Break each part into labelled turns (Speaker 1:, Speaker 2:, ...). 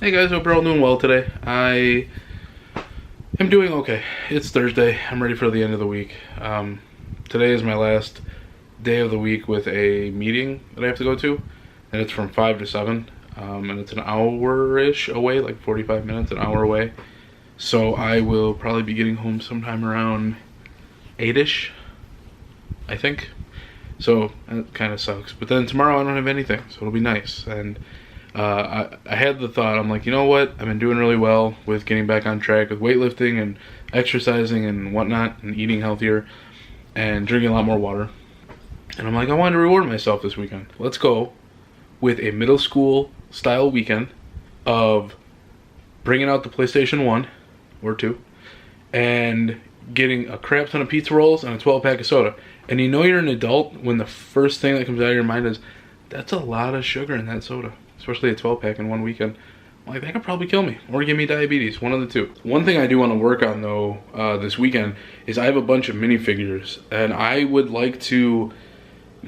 Speaker 1: Hey guys, hope you're all doing well today. I am doing okay. It's Thursday. I'm ready for the end of the week. Today is my last day of the week with a meeting that I have to go to, and it's from 5 to 7, and it's an hour-ish away, like 45 minutes, an hour away. So I will probably be getting home sometime around 8-ish, I think. So that kind of sucks. But then tomorrow I don't have anything, so it'll be nice. And I had the thought, I'm like, you know what? I've been doing really well with getting back on track with weightlifting and exercising and whatnot and eating healthier and drinking a lot more water. And I'm like, I wanted to reward myself this weekend. Let's go with a middle school style weekend of bringing out the PlayStation 1 or 2 and getting a crap ton of pizza rolls and a 12-pack of soda. And you know you're an adult when the first thing that comes out of your mind is, that's a lot of sugar in that soda. Especially a 12-pack in one weekend. Like, that could probably kill me or give me diabetes, one of the two. One thing I do want to work on though this weekend is I have a bunch of minifigures and I would like to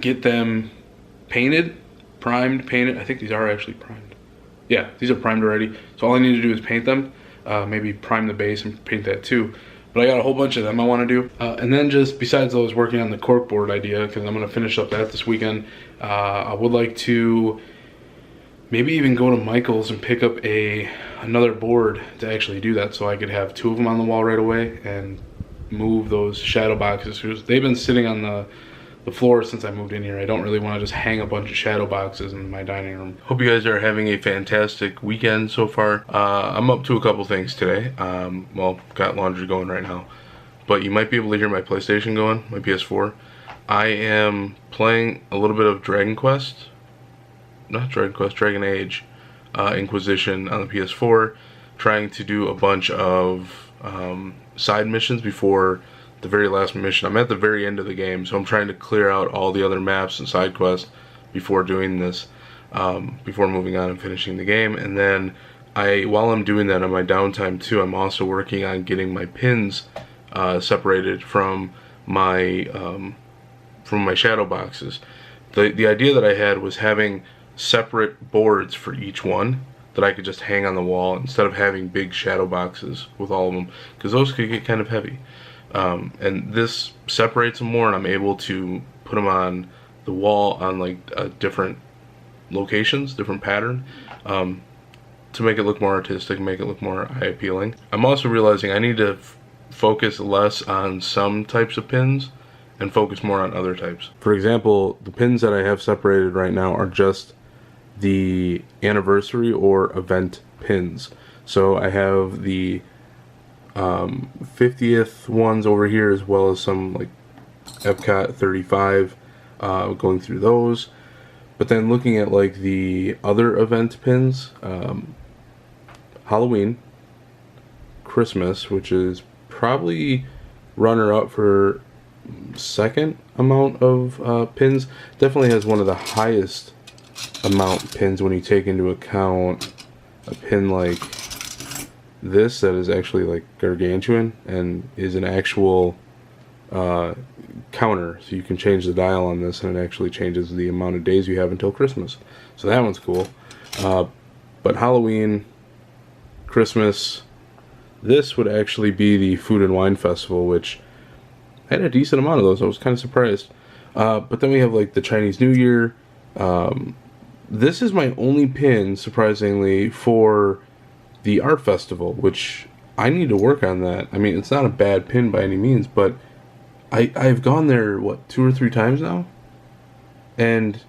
Speaker 1: get them painted, primed, painted. I think these are actually primed. Yeah, these are primed already. So all I need to do is paint them, maybe prime the base and paint that too. But I got a whole bunch of them I want to do. And then just besides those, working on the corkboard idea, because I'm going to finish up that this weekend. I would like to maybe even go to Michael's and pick up another board to actually do that, so I could have two of them on the wall right away and move those shadow boxes. Because they've been sitting on the floor since I moved in here. I don't really want to just hang a bunch of shadow boxes in my dining room. Hope you guys are having a fantastic weekend so far. I'm up to a couple things today. Well, got laundry going right now, but you might be able to hear my PlayStation going, my PS4. I am playing a little bit of Dragon Age Inquisition on the PS4, trying to do a bunch of side missions before the very last mission. I'm at the very end of the game, so I'm trying to clear out all the other maps and side quests before doing this, before moving on and finishing the game. And then while I'm doing that on my downtime too, I'm also working on getting my pins separated from my shadow boxes. The idea that I had was having separate boards for each one that I could just hang on the wall instead of having big shadow boxes with all of them, because those could get kind of heavy. And this separates them more, and I'm able to put them on the wall on like different locations, different pattern, to make it look more artistic, make it look more eye appealing. I'm also realizing I need to focus less on some types of pins and focus more on other types. For example, the pins that I have separated right now are just the anniversary or event pins. So I have the 50th ones over here, as well as some like Epcot 35, going through those. But then looking at like the other event pins, Halloween, Christmas, which is probably runner up for second amount of pins, definitely has one of the highest amount pins when you take into account a pin like this that is actually like gargantuan and is an actual counter, so you can change the dial on this and it actually changes the amount of days you have until Christmas. So that one's cool. But Halloween, Christmas, this would actually be the Food and Wine Festival, which had a decent amount of those. I was kind of surprised. But then we have like the Chinese New Year. This is my only pin, surprisingly, for the art festival, which I need to work on that. I mean, it's not a bad pin by any means, but I've gone there, what, 2 or 3 times now? And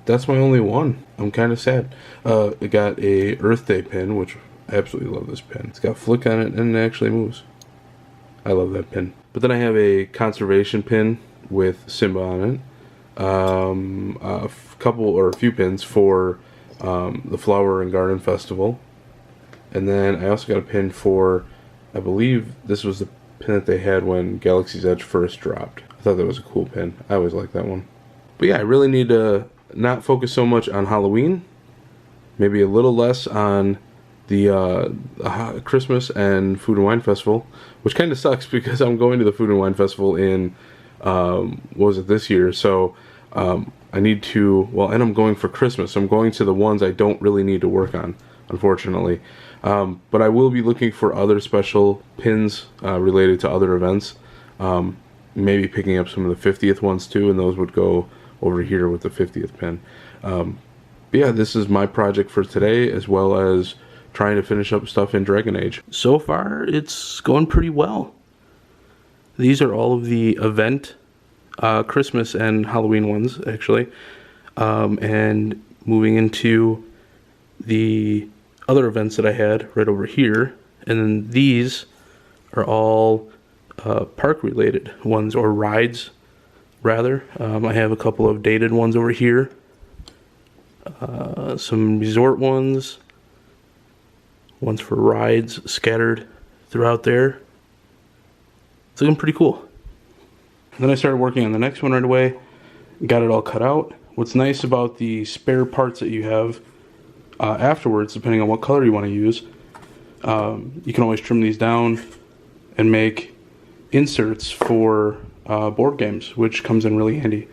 Speaker 1: that's my only one. I'm kind of sad. I got a Earth Day pin, which I absolutely love this pin. It's got flick on it and it actually moves. I love that pin. But then I have a conservation pin with Simba on it. A few pins for the Flower and Garden Festival. And then I also got a pin for, I believe this was the pin that they had when Galaxy's Edge first dropped. I thought that was a cool pin. I always like that one. But yeah, I really need to not focus so much on Halloween. Maybe a little less on the Christmas and Food and Wine Festival, which kind of sucks because I'm going to the Food and Wine Festival in, what was it, this year, so I need to, well, and I'm going for Christmas, so I'm going to the ones I don't really need to work on, unfortunately. But I will be looking for other special pins related to other events. Maybe picking up some of the 50th ones too, and those would go over here with the 50th pin. But yeah, this is my project for today, as well as trying to finish up stuff in Dragon Age. So far, it's going pretty well. These are all of the event, Christmas and Halloween ones, actually. And moving into the other events that I had right over here. And then these are all park related ones, or rides rather. I have a couple of dated ones over here, some resort ones for rides scattered throughout there. It's looking pretty cool. And then I started working on the next one right away, got it all cut out. What's nice about the spare parts that you have afterwards, depending on what color you want to use, you can always trim these down and make inserts for board games, which comes in really handy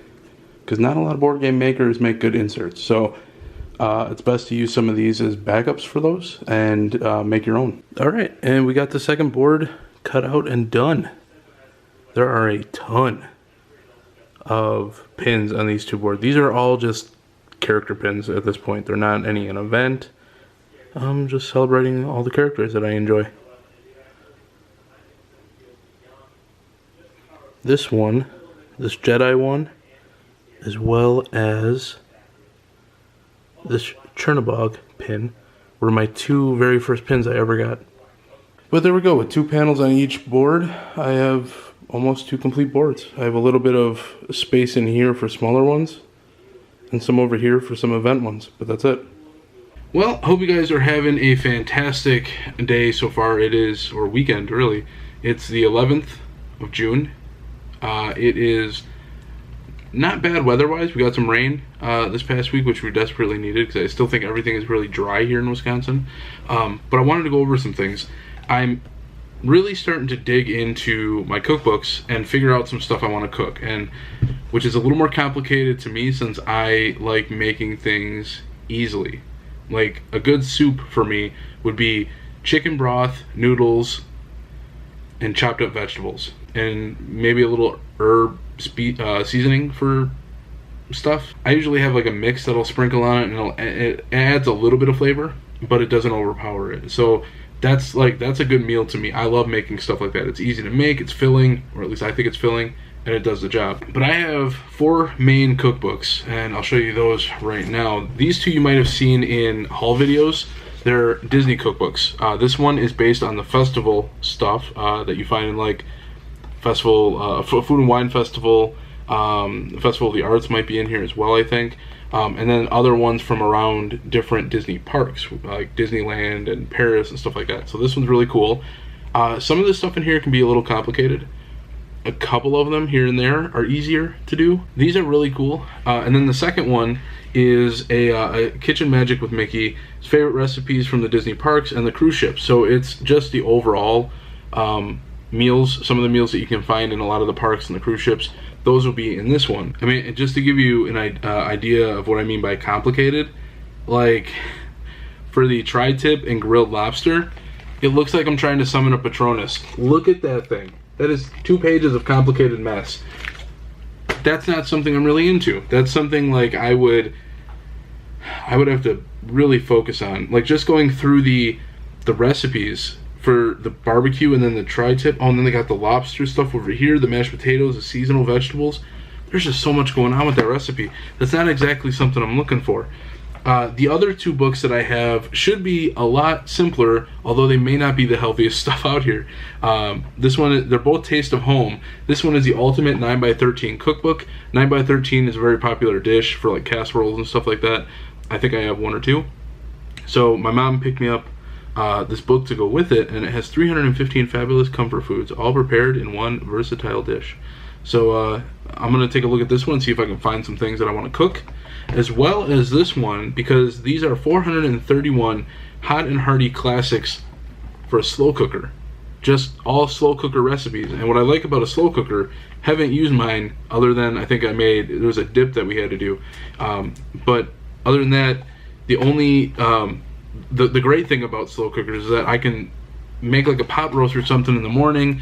Speaker 1: because not a lot of board game makers make good inserts. So it's best to use some of these as backups for those and make your own. Alright, and we got the second board cut out and done. There are a ton of pins on these two boards. These are all just character pins at this point. They're not any an event. I'm just celebrating all the characters that I enjoy. This one, this Jedi one, as well as this Chernobog pin, were my two very first pins I ever got. But there we go, with 2 panels on each board, I have almost 2 complete boards. I have a little bit of space in here for smaller ones, and some over here for some event ones, but that's it. Well, hope you guys are having a fantastic day so far. It is, or weekend really. It's the 11th of June. It is not bad weather-wise. We got some rain this past week, which we desperately needed, because I still think everything is really dry here in Wisconsin. But I wanted to go over some things. I'm really starting to dig into my cookbooks and figure out some stuff I want to cook, and which is a little more complicated to me since I like making things easily. Like a good soup for me would be chicken broth, noodles, and chopped up vegetables, and maybe a little herb seasoning for stuff. I usually have like a mix that I'll sprinkle on it, and it adds a little bit of flavor, but it doesn't overpower it. So that's a good meal to me. I love making stuff like that. It's easy to make, it's filling, or at least I think it's filling, and it does the job. But I have 4 main cookbooks, and I'll show you those right now. These 2 you might have seen in haul videos. They're Disney cookbooks. This one is based on the festival stuff that you find in like festival, Food and Wine Festival, Festival of the Arts might be in here as well, I think. And then other ones from around different Disney parks, like Disneyland and Paris and stuff like that. So this one's really cool. Some of this stuff in here can be a little complicated. A couple of them here and there are easier to do. These are really cool. And then the second one is a Kitchen Magic with Mickey, his favorite recipes from the Disney parks and the cruise ships. So it's just the overall meals, some of the meals that you can find in a lot of the parks and the cruise ships. Those will be in this one. I mean, just to give you an idea of what I mean by complicated, like for the tri-tip and grilled lobster, it looks like I'm trying to summon a Patronus. Look at that thing. That is 2 pages of complicated mess. That's not something I'm really into. That's something like I would have to really focus on. Like just going through the recipes for the barbecue and then the tri-tip. Oh, and then they got the lobster stuff over here, the mashed potatoes, the seasonal vegetables. There's just so much going on with that recipe. That's not exactly something I'm looking for. The other 2 books that I have should be a lot simpler, although they may not be the healthiest stuff out here. This one, they're both Taste of Home. This one is the Ultimate 9x13 Cookbook. 9x13 is a very popular dish for like casseroles and stuff like that. I think I have 1 or 2. So my mom picked me up this book to go with it, and it has 315 fabulous comfort foods, all prepared in one versatile dish. So I'm going to take a look at this one, see if I can find some things that I want to cook, as well as this one, because these are 431 hot and hearty classics for a slow cooker. Just all slow cooker recipes. And what I like about a slow cooker, haven't used mine other than I think I made, there was a dip that we had to do. But other than that, the only the great thing about slow cookers is that I can make like a pot roast or something in the morning,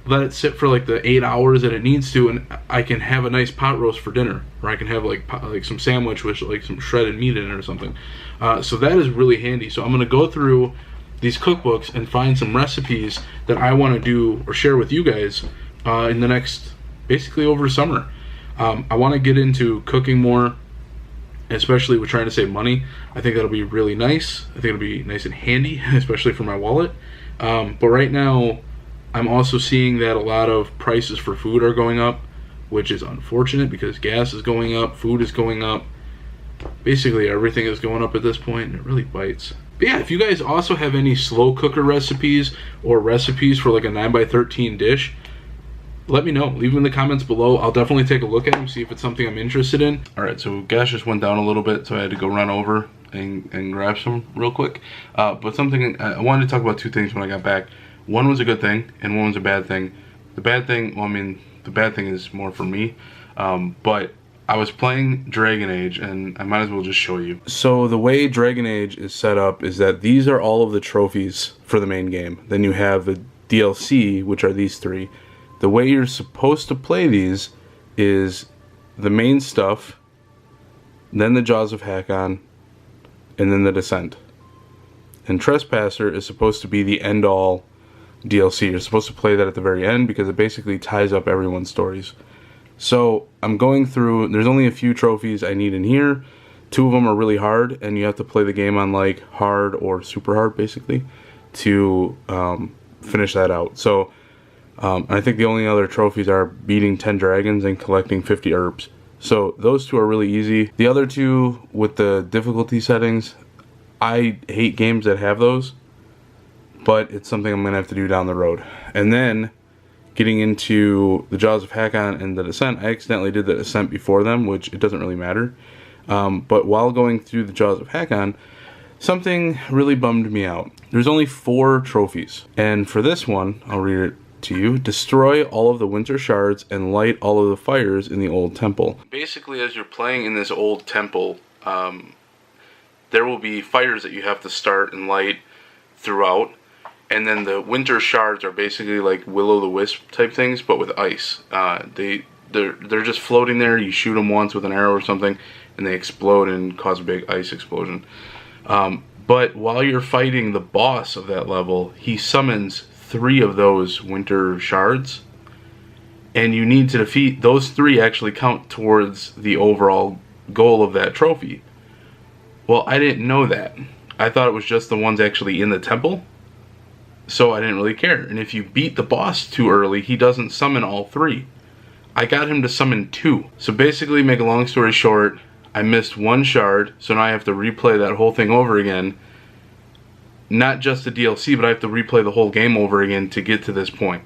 Speaker 1: let it sit for like the 8 hours that it needs to, and I can have a nice pot roast for dinner, or I can have like some sandwich with like some shredded meat in it or something. So that is really handy. So I'm gonna go through these cookbooks and find some recipes that I want to do or share with you guys in the next, basically over summer. I want to get into cooking more, especially with trying to save money. I think that'll be really nice. I think it'll be nice and handy, especially for my wallet. But right now, I'm also seeing that a lot of prices for food are going up, which is unfortunate because gas is going up, food is going up. Basically everything is going up at this point, and it really bites. But yeah, if you guys also have any slow cooker recipes or recipes for like a 9x13 dish, let me know. Leave them in the comments below. I'll definitely take a look at them, see if it's something I'm interested in. Alright, so gas just went down a little bit, so I had to go run over and grab some real quick. But something, I wanted to talk about two things when I got back. One was a good thing, and one was a bad thing. The bad thing, well, I mean, the bad thing is more for me, but I was playing Dragon Age, and I might as well just show you. So the way Dragon Age is set up is that these are all of the trophies for the main game. Then you have the DLC, which are these three. The way you're supposed to play these is the main stuff, then the Jaws of Hakon, and then the Descent. And Trespasser is supposed to be the end-all DLC. You're supposed to play that at the very end because it basically ties up everyone's stories. So I'm going through, there's only a few trophies I need in here. 2 of them are really hard, and you have to play the game on like hard or super hard basically to finish that out. So I think the only other trophies are beating 10 dragons and collecting 50 herbs. So those 2 are really easy. The other 2 with the difficulty settings, I hate games that have those, but it's something I'm gonna have to do down the road. And then getting into the Jaws of Hakon and the Descent, I accidentally did the Descent before them, which it doesn't really matter. But while going through the Jaws of Hakon, something really bummed me out. There's only 4 trophies, and for this one, I'll read it to you. Destroy all of the winter shards and light all of the fires in the old temple. Basically, as you're playing in this old temple, there will be fires that you have to start and light throughout. And then the winter shards are basically like will-o'-the-wisp type things, but with ice. They're just floating there. You shoot them once with an arrow or something, and they explode and cause a big ice explosion. But while you're fighting the boss of that level, he summons 3 of those winter shards, and you need to defeat those 3. Actually count towards the overall goal of that trophy. Well, I didn't know that. I thought it was just the ones actually in the temple. So I didn't really care. And if you beat the boss too early, he doesn't summon all 3. I got him to summon 2. So basically, make a long story short, I missed 1 shard, so now I have to replay that whole thing over again. Not just the DLC, but I have to replay the whole game over again to get to this point.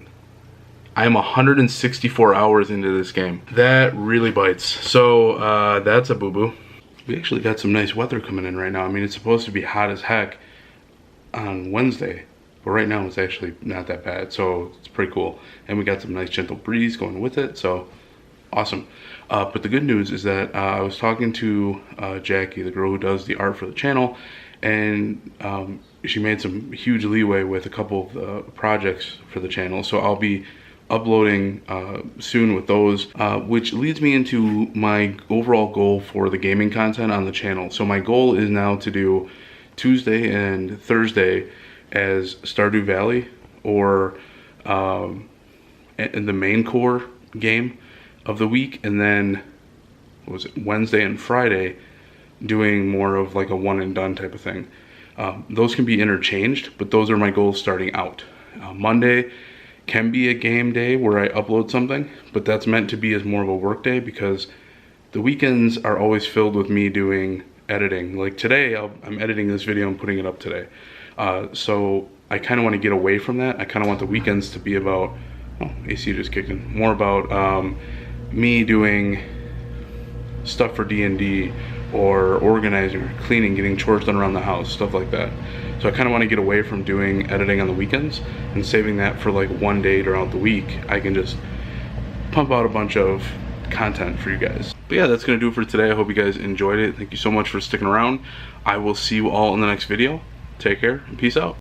Speaker 1: I am 164 hours into this game. That really bites. So that's a boo-boo. We actually got some nice weather coming in right now. I mean, it's supposed to be hot as heck on Wednesday. But right now it's actually not that bad, so it's pretty cool. And we got some nice gentle breeze going with it, so awesome. But the good news is that I was talking to Jackie, the girl who does the art for the channel, and she made some huge leeway with a couple of the projects for the channel. So I'll be uploading soon with those, which leads me into my overall goal for the gaming content on the channel. So my goal is now to do Tuesday and Thursday as Stardew Valley, or in the main core game of the week, and then what was it, Wednesday and Friday doing more of like a one and done type of thing. Those can be interchanged, but those are my goals starting out. Monday can be a game day where I upload something, but that's meant to be as more of a work day because the weekends are always filled with me doing editing. Like today, I'm editing this video and putting it up today. So I kind of want to get away from that. I kind of want the weekends to be about, oh, AC just kicked in, more about me doing stuff for D&D, or organizing, or cleaning, getting chores done around the house, stuff like that. So I kind of want to get away from doing editing on the weekends and saving that for like one day throughout the week. I can just pump out a bunch of content for you guys. But yeah, that's gonna do it for today. I hope you guys enjoyed it. Thank you so much for sticking around. I will see you all in the next video. Take care and peace out.